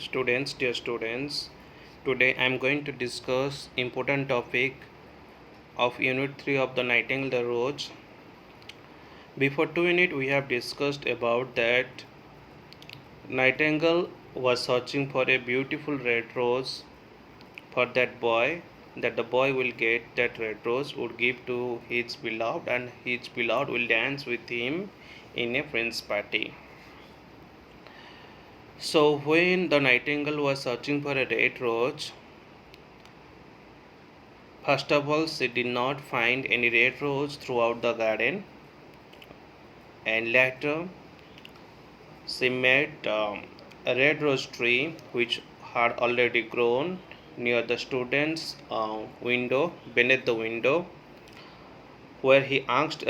Dear students, today I am going to discuss important topic of Unit 3 of the Nightingale the Rose. Before 2 units, we have discussed about that Nightingale was searching for a beautiful red rose for that boy, that the boy will get that red rose, would give to his beloved, and his beloved will dance with him in a friend's party. So when the Nightingale was searching for a red rose, first of all, she did not find any red rose throughout the garden, and later she met a red rose tree which had already grown near the student's window, beneath the window, where she asked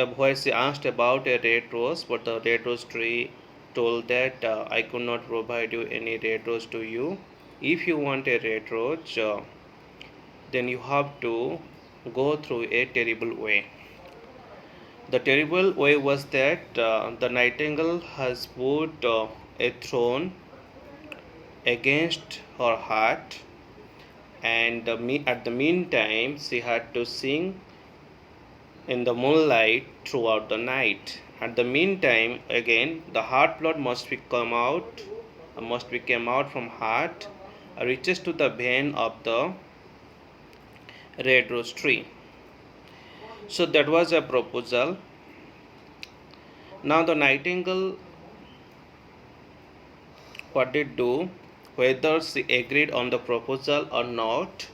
about a red rose, but the red rose tree told that I could not provide you any red rose to you. If you want a red rose, then you have to go through a terrible way. The terrible way was that the Nightingale has put a thorn against her heart, and at the meantime she had to sing in the moonlight throughout the night. At the meantime, again the heart blood must be come out from heart, reaches to the vein of the red rose tree. So that was a proposal. Now the Nightingale, what did do, whether she agreed on the proposal or not,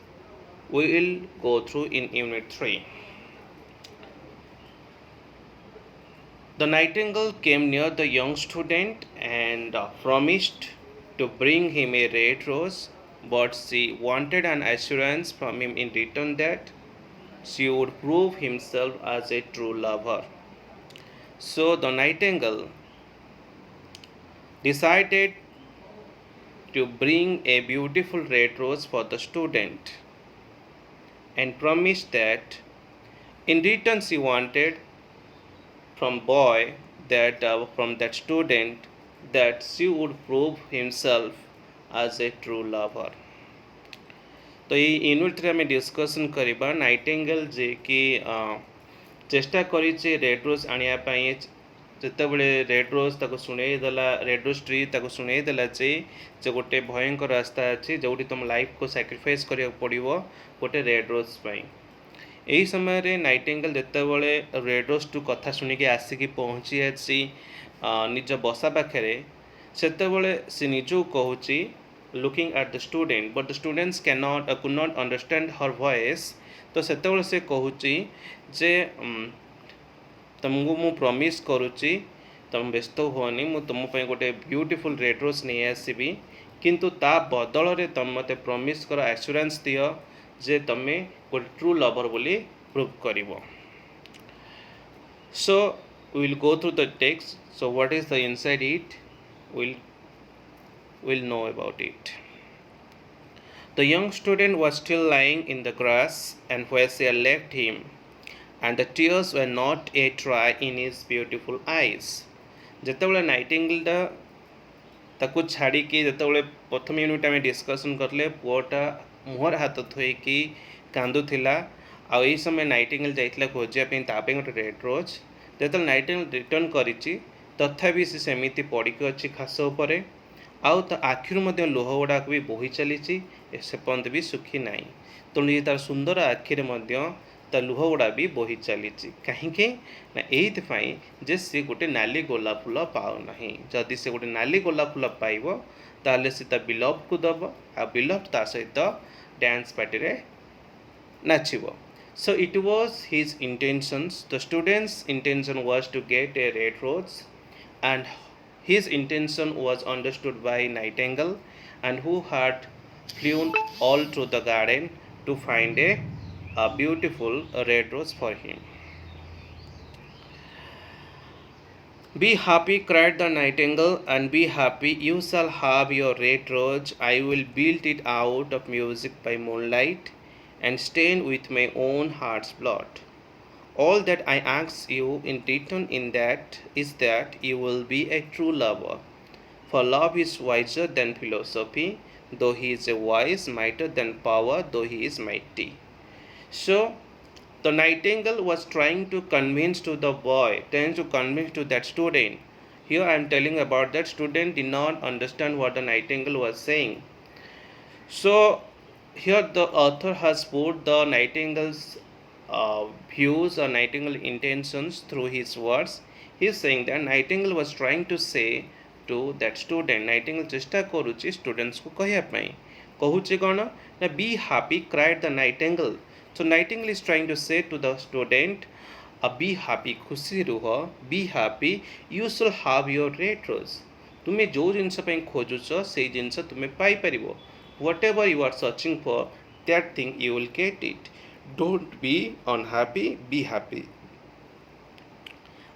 we will go through in Unit 3. The Nightingale came near the young student and promised to bring him a red rose, but she wanted an assurance from him in return that she would prove himself as a true lover. So the Nightingale decided to bring a beautiful red rose for the student and promised that in return she wanted from that student that she would prove himself as a true lover. तो ये unit 3 आम discussion करवा Nightingale जे कि चेष्टा करिचे red rose आनिया पई जेतेबेले red rose ताको सुनेदेला red rose tree ताको सुनेदेला जे गोटे भयंकर रास्ता अच्छी जोटी तुम लाइफ को सैक्रिफाइस करिया पड़िवो गोटे रेड रोज पई। यही समय रे नाइटिंगेल जेतेबेले रेड रोज टू कथा सुनिके आसिकी पहुँची आसी निज बसा पाखे सेतेबेले से निजू कहूची looking at the student, but the students could not understand her voice. तो सेतेबेले से कहूची जे तुमको मु प्रॉमिस करुची तुम व्यस्त हुअनी मु तुम पे गोटे ब्यूटीफुल रेड रोज नहीं आसबि, किंतु ता बदल रे तुम मते प्रॉमिस कर एश्योरेंस दियो जे तमे गोटे ट्रू लवर बोली prove करिवो। So we will go through the text. So what is the inside it, we'll know about it. The young student was still lying in the grass and where she had left him, and the tears were not yet dry in his beautiful eyes. जेतेबेले nightingale ताकू छाड़ी कि जेतेबेले प्रथम unit आम discussion करले पुआटा मुहर हाथ थोईकी कांदुथिला आ एही समय नाइटिंगेल जाइथिला खोजिया पे तापे गोटे रेड रोज। जेतेबेले नाइटिंगेल रिटर्न करिछि तथापि से सेमिति पड़िक अछि खास उपरे आउ ता आखिरु मध्य लोह गुड़ाक भी बोही चली से पर्यंत भी सुखी ना। तेणु ये तार सुंदर आखिरे मध्य ता लुह गुड़ा भी बोही चली कहीं ना यही जे सी गोटे नाली गोलाप फूल पाऊ ना। जदि से गोटे नाली गोलाप फूल पाइब ताले से ता बिलव को दब आ बिलव ता सहित डांस पार्टी रे नाचिब। So it was his intentions. The student's intention was to get a red rose, and his intention was understood by Nightingale, and who had flown all through the garden to find a beautiful red rose for him. Be happy, cried the Nightingale, and be happy. You shall have your red rose. I will build it out of music by moonlight and stain with my own heart's blood. All that I ask you in return is that you will be a true lover, for love is wiser than philosophy. though he is a wise, mightier than power, though he is mighty. So the nightingale was trying to convince to the boy, trying to convince to that student. Here I am telling about that student did not understand what the nightingale was saying. So here the author has put the nightingale's views or nightingale intentions through his words. He is saying that nightingale was trying to say to that student, nightingale चेष्टा करुच्ची students को कहया पाई कहूचे कौन ना be happy cried the nightingale. So nightingale is trying to say to the student, be happy खुशी रुह, be happy, you shall have your red rose. तुमे जो जिनस पे खोजुच से जिनस तुमे पाई परिबो. Whatever you are searching for, that thing you will get it. Don't be unhappy, be happy.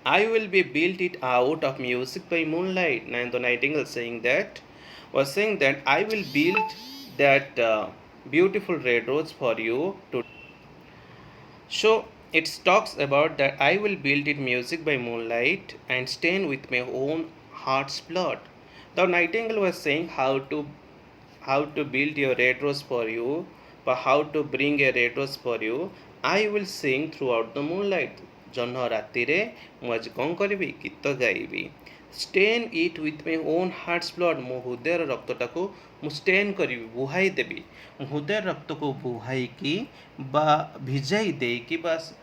I will be built it out of music by moonlight. And the nightingale was saying that I will build that beautiful red rose for you to. So it talks about that I will build it music by moonlight and stain with my own heart's blood. The nightingale was saying how to build your red rose for you, but how to bring a red rose for you. I will sing throughout the moonlight. जह्न राति रे मुझे कौन करी गीत गाइबी. Stain it with my own heart's blood मो हृदय रक्तटा को मु स्टेन करी बुहाई देवी. हृदय रक्त को बुहाई की बा भिजाई देकी बस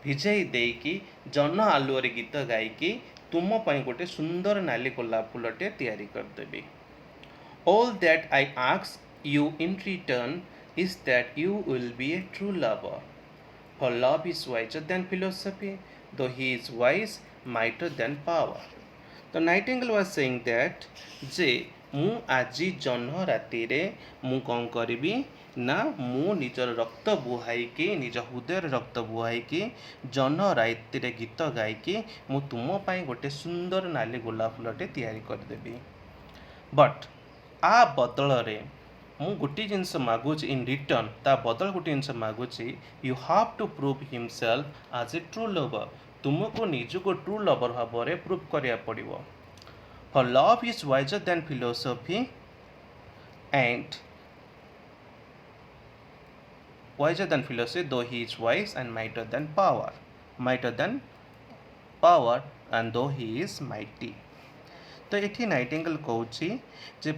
भिजाई देकी जह्न आलुअरे गीत गायकी तुम पाई गोटे सुंदर नाली गोलाप फूलटे तैयारी करदेवी. All that I ask you in return is that you will be a true lover. For love is wiser than philosophy, though he is wise, mightier than power. The nightingale was saying that जे मु आजी जह्न राति रे मु कौन करी ना मु निजर रक्त बुहाईकी निज हृदय रक्त बुहाईकी जह्न राति रे गीत गायकी मु तुम पाई गोटे सुंदर नाली गोलाप फूलटे तैयारी करदेवी. बट आ बदल रे मु गोटे जिनस मागुची इन रिटर्न ता बदल गोटे जिनस मागुची you have to prove himself as a true lover. तुमको निजको ट्रू लवर भाव में प्रूव करिया पड़िबो. For love is wiser than philosophy and wiser than philosophy, though he is wise, and mightier than power and though he is mighty. तो ये Nightingale कहूँ जे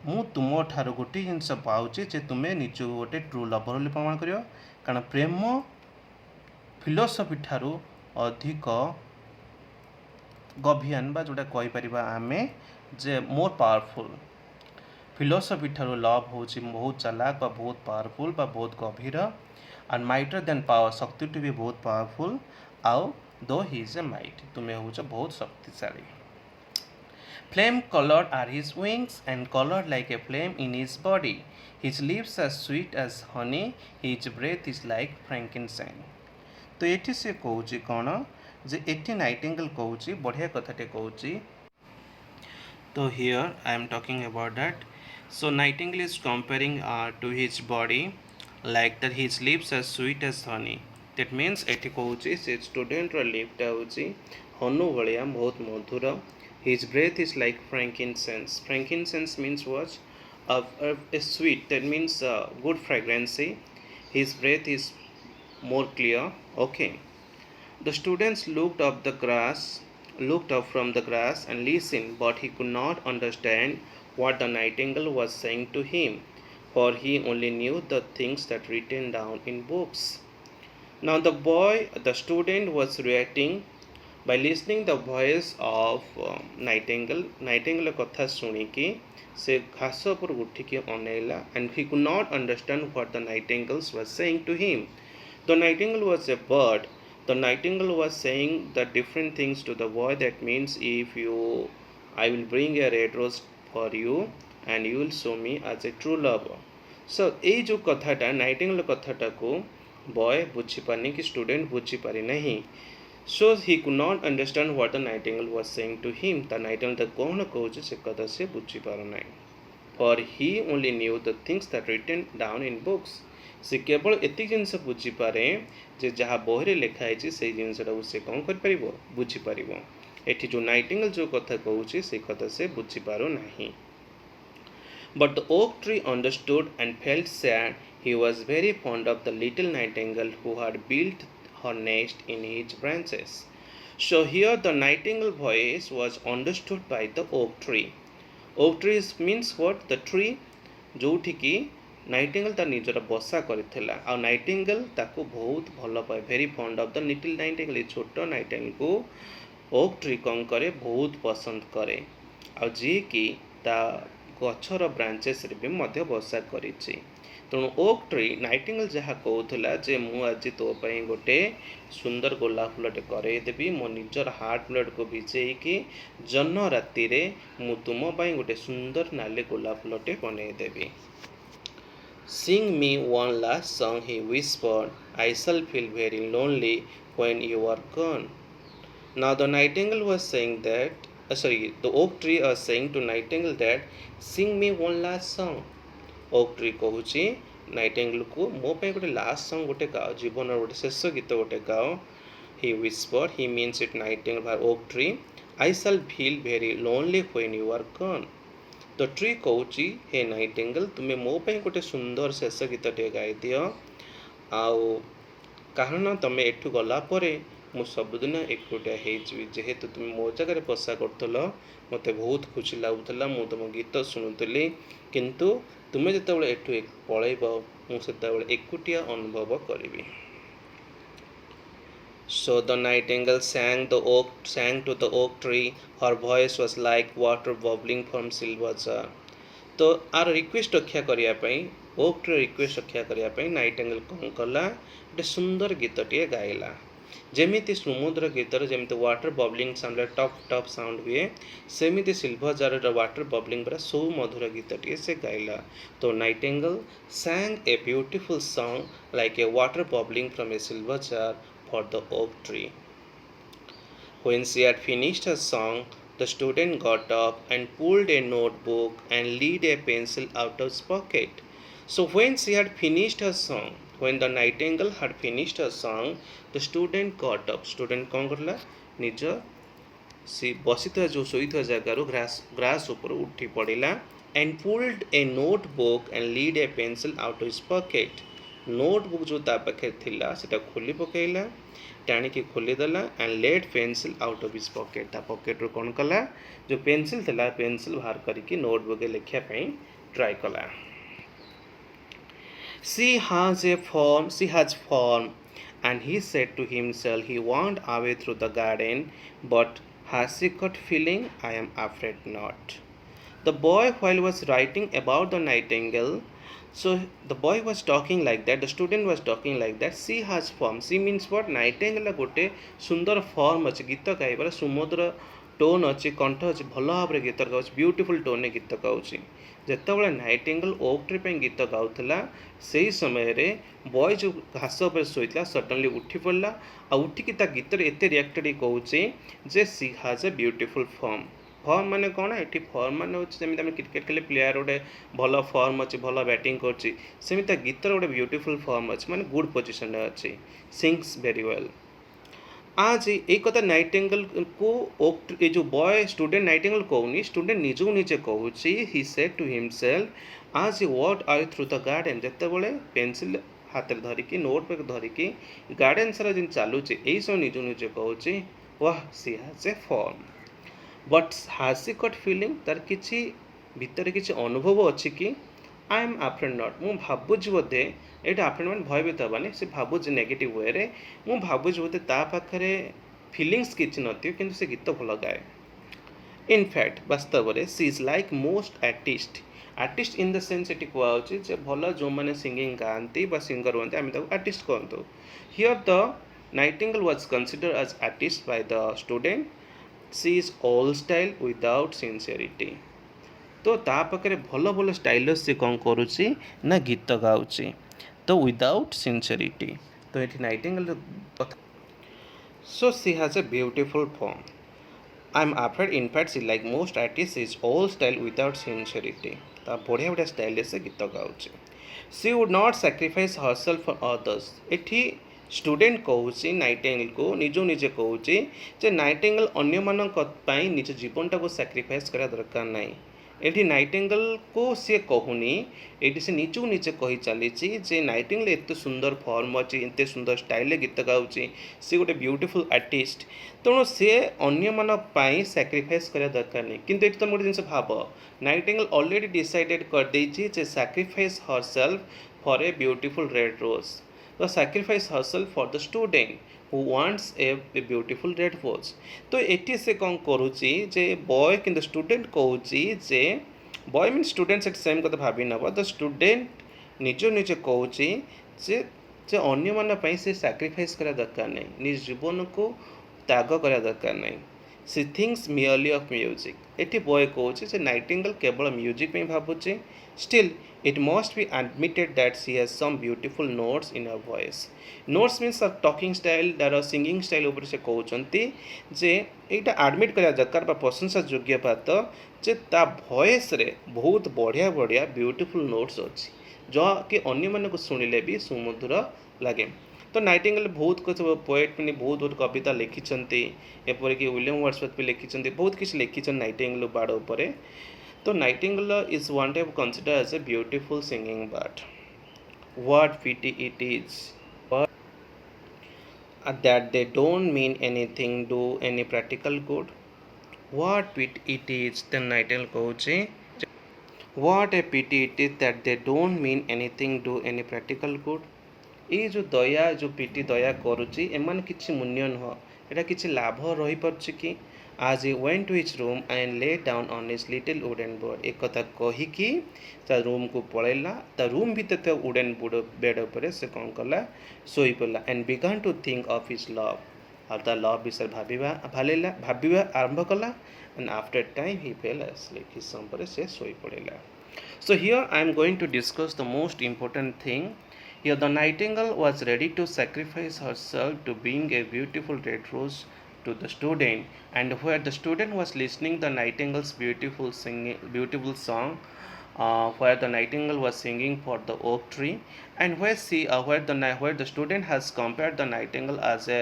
मु तुम ठार गोटे जिनस पाऊँचे जे तुम्हें निज गोटे ट्रू लवर बोली प्रमाण कर. कारण प्रेम फिलोसफी ठारू अधिक गभीर बा जोटा कहीपर आम जे मोर पावरफुल. फिलोसफी ठारू लव हूँ बहुत चालाक बा बहुत पावरफुल बा बहुत गभीर. एंड माइटर देन पावर शक्ति टू भी बहुत पावरफुल. आउ दो ही इज ए माइट तुम्हें हूँ बहुत शक्तिशाली. Flame colored are his wings and colored like a flame in his body. His lips are sweet as honey, his breath is like frankincense. तो ये से कहूँ कौन जे एटी नाइटिंगेल कहूँ बढ़िया कथाटे कहूँ. तो here I am talking about that. So Nightingale is comparing to his body like that his lips are sweet as honey. That means eighty कहूँ से स्टूडेंट लिप्टा हूँ हनु भाया बहुत मधुर. His breath is like frankincense. Frankincense means what? A sweet. That means good fragrance. His breath is more clear. Okay. The students looked up from the grass and listened, but he could not understand what the nightingale was saying to him, for he only knew the things that written down in books. Now the student was reacting by listening the voice of nightingale कथा सुनिकी से घास पर उठिकी अनेला and he could not understand what the nightingale was saying to him. The nightingale was a bird. The nightingale was saying the different things to the boy. That means I will bring a red rose for you and you will show me as a true lover. So ये जो कथाटा Nightingale कथाटा को boy बुझी पारनी कि student बुझी पारि नहीं. So he could not understand what the nightingale was saying to him. The nightingale कौन कहूँ से कथा से बुझी पार ना. For he only knew the things that written down in books. से केवल एति जिनस बुझी पारे जे जहाँ बहरे लिखाई से जिनसटा से कौन कर बुझी पार. एठी जो नाइटिंगेल जो कथा कहूँ से कथा से बुझी पार नहीं. But the oak tree understood and felt sad. He was very fond of the little nightingale who had built her nest in its branches. So here the nightingale voice was understood by the oak tree. Oak tree means what? The tree जोठिकी nightingale तार निजर बसा करथिला आ Nightingale ताको बहुत भल पाए very fund of the little Nightingale छोट Nightingale को ओक ट्री कौन करे बहुत पसंद करे आ जी कि ता गछर ब्रांचेस रे भी मध्य बसा करिछि तेणु ओक ट्री नाइटिंगेल जहाँ कहूला जे मु आज तो पई गोटे सुंदर गोलाप फूलटे करदेवी मो निजर हार्ट ब्लड को भिजेकी जन्न राति रे मु तुम पई गोटे सुंदर नाली गोलाप फूलटे बनईदेवी Sing me one last song, he whispered. I shall feel very lonely when you are gone. Now the nightingale was saying that, the oak tree was saying to nightingale that, sing me one last song. Oak tree कहुची nightingale को मो पे गोटे last song गोटे गाओ जीवन गोटे शेष गीत गोटे गाओ he whispered, he means it nightingale by oak tree. I shall feel very lonely when you are gone. The tree कहुची हे नाइटिंगेल तुम्हें मो पे गोटे सुंदर शेष गीतटे गाई दियो आउ कारण तुम्हें एठू गला परे मु सबुदिन एकुटिया होइछि जेहेतु तुम मो जगह बसा करथल मते बहुत खुशी लागुला मु तुम गीत शुणुली किंतु तुम्हें जिते एठू पलैब मुझे एकुटिया अनुभव करी So the nightingale sang to the oak tree. Her voice was like water bubbling from silver jar. तो आर रिक्वेस्ट रक्षा करने ओक ट्री रिक्वेस्ट रक्षा करने नाइटिंगेल कौन कला गोटे सुंदर गीतटे गाइला जेमिति समुद्र गीतर जमी वाटर बबलिंग साउंड टप टप साउंड हुए सेमिति सिल्वर जार वाटर बबलिंग पूरा सौ मधुर गीतटे से गाइला तो Nightingale sang a beautiful song like a water bubbling from a silver jar for the oak tree. When she had finished her song, the student got up and pulled a notebook and lead a pencil out of his pocket. So when she had finished her song, when the nightingale had finished her song, the student got up. Student कौन करला निज सी बसिता जो सोईता जगार grass ऊपर उठी पड़िला and pulled a notebook and lead a pencil out of his pocket. Notebook जो ता पाखे थिला सेटा खोली पकेला टाणिकी खोलीदेला and let pencil out of his pocket ता पॉकेट रू कौन कला जो पेनसिल थिला पेनसिल बाहर करके नोटबुक लिखा ट्राई कला she has form and he said to himself he walked away through the garden but has she got feeling I am afraid not. The boy while was writing about the nightingale so the boy was talking like that the student was talking like that she has form she means what nightingale गोटे सुंदर form अच्छे गीत गाइबार सुमधुर tone अच्छी कंठ अच्छी भल भाव में गीत गाँच ब्यूटीफुल टोन गीत गाँच जिते नाइटिंगेल ओक ट्री पे गीत गाँला से समय रे बॉय जो घास पर शोता सडनली उठी पड़ा आ उठिकी गीत एत रिएक्टेड कहूँ जे सी हाज ए ब्यूटीफुल फॉर्म फॉर्म माने कौन ये फॉर्म माने जमी आम क्रिकेट खेले प्लेयर गोटे भल फॉर्म अच्छी भल बैटिंग करमी गीतर गोटे ब्यूटीफुल फॉर्म अच्छी माने गुड पोजिशन अच्छी सिंग्स वेरी वेल आज ये कथा नाइटिंगेल को ओक ये जो बॉय स्टूडेंट नाइटिंगेल कहूनी स्टूडेंट निजू निजे कहूँ ही सेड टू हिमसेल्फ आज what are through the garden जिते बड़े पेनसिल हाथ में धरिकी नोटबुक धरिकी गार्डन सारा जिन चलुचे यही सब निजू निजे कहूँ वाह सी हाज ए फॉर्म बट हाज सी गॉट फीलिंग तार किसी भितर किसी अनुभव अच्छी कि आई एम आफ्रेड नॉट मु भावुची बोधे ये आफ्रेड मैंने भयभीत हबानी से भावुची नेगेटिव वे रे मु भावुची बोधे ता पाखरे फीलिंग्स किसी नथि किंतु से गीत भल गाए इनफैक्ट वास्तव में she is like most artist in the sense ये कहुचे भल जो मैंने सिंगिंग गाती सिंगर होते आम आर्टिस्ट कहतु here the nightingale was considered as artist by the student she is all style without sincerity तो ता पाखे भल भल स्टाइल से कौन करुच्ची ना गीत गाँची तो विदाउट सिंसियरिटी तो ये nightingale so she has a beautiful form I am afraid in fact she like most artist is all style without sincerity ता बढ़िया बढ़िया स्टाइल से गीत गाँची she would not sacrifice herself for others एठी स्टूडेंट कहूँ नाइटिंगेल को निजो निजे कहूँ नाइटिंगेल अन्य निज जीवन टाक सैक्रिफाइस करा दरकार ना एठी नाइटिंगेल को सी कहूनी ये से नीचू नीचे कही चली जे नाइटिंगेल एत सुंदर फॉर्म अच्छी एत सुंदर स्टाइल गीत गाँची सी गोटे ब्यूटीफुल आर्टिस्ट तेणु सी अन्य सैक्रिफाइस करा दरकार नहीं किंतु ये तुम गोटे जिन भाव नाइटिंगेल ऑलरेडी डिसाइडेड कर दे sacrifice herself for a beautiful red rose तो sacrifice herself for the student who wants a beautiful red rose तो ये से कौन करुच्ची जे बॉय कि स्टूडेंट कहूँ जे बॉय मीन स्टूडेंट से सेम कथा भावी नब द स्टूडेंट निज निजे कहूँ जे जे अन्य मान से सैक्रिफाइस करा दरकार नहीं निज जीवन को त्याग करा दरकार नहीं सी थिंक्स मियरली ऑफ म्यूजिक ये बॉय कहूँ नाइटिंगेल केवल म्यूजिक में भावुचे still it must be admitted that she has some beautiful notes in her voice. Notes means her talking style that her singing style ऊपर से कहउचंती जे एटा एडमिट करा दरकार बा प्रशंसा योग्य बात जे ता वॉइस रे बहुत बढ़िया बढ़िया ब्यूटीफुल नोट्स अच्छी जो कि अन्य मन को सुनिले भी सुमधुर लगे तो नाइटिंगेल बहुत कुछ पोएट मैंने बहुत बहुत कविता लिखिं एपरिक विलियम वर्ड्सवर्थ भी लिखिं बहुत किसी लिखिं नाइटिंगेल बाड़ उपर तो Nightingale is one type considered as a beautiful singing bird. What pity it is that they don't mean anything, do any practical good. What pity it is, the nightingale कहूँ what a pity it is that they don't mean anything, do any practical good. ये जो दया जो PT दया करुच्ची एमान किसी मूल्य नुह एटा किसी लाभ रही पार्छ कि आज he went to his room and lay down on his little wooden board एक कथा कहीकि ता रूम को पलैला ता रूम भीतर वुडन बेड उपर से कौन कला शोई पड़ा and began to think of his love और ता लव विषय भाविबा आरंभ कला and after time he fell asleep किस समय पर से शोई पड़ेला. So here I am going to discuss the most important thing. Here the nightingale was ready to sacrifice herself to bring a beautiful red rose to the student, and where the student was listening the nightingale's beautiful song, where the nightingale was singing for the oak tree, and where the student has compared the nightingale as a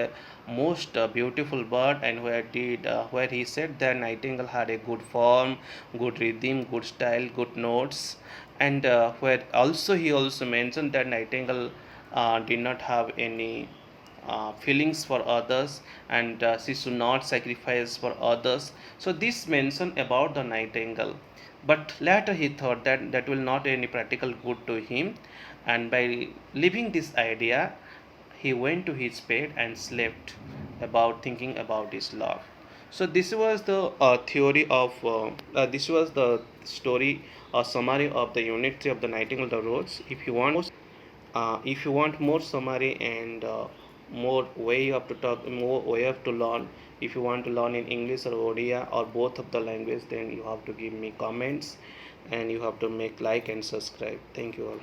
most beautiful bird, and where he said that nightingale had a good form, good rhythm, good style, good notes, and where also he also mentioned that nightingale did not have any feelings for others, and she should not sacrifice for others. So this mention about the nightingale, but later he thought that that will not any practical good to him, and by leaving this idea he went to his bed and slept about thinking about his love. So this was the theory of this was the story or summary of the unit 3 of the Nightingale the Rose. If you want more summary and more way you have to talk, more way you have to learn, if you want to learn in English or Odia or both of the language, then you have to give me comments and you have to make like and subscribe. Thank you all.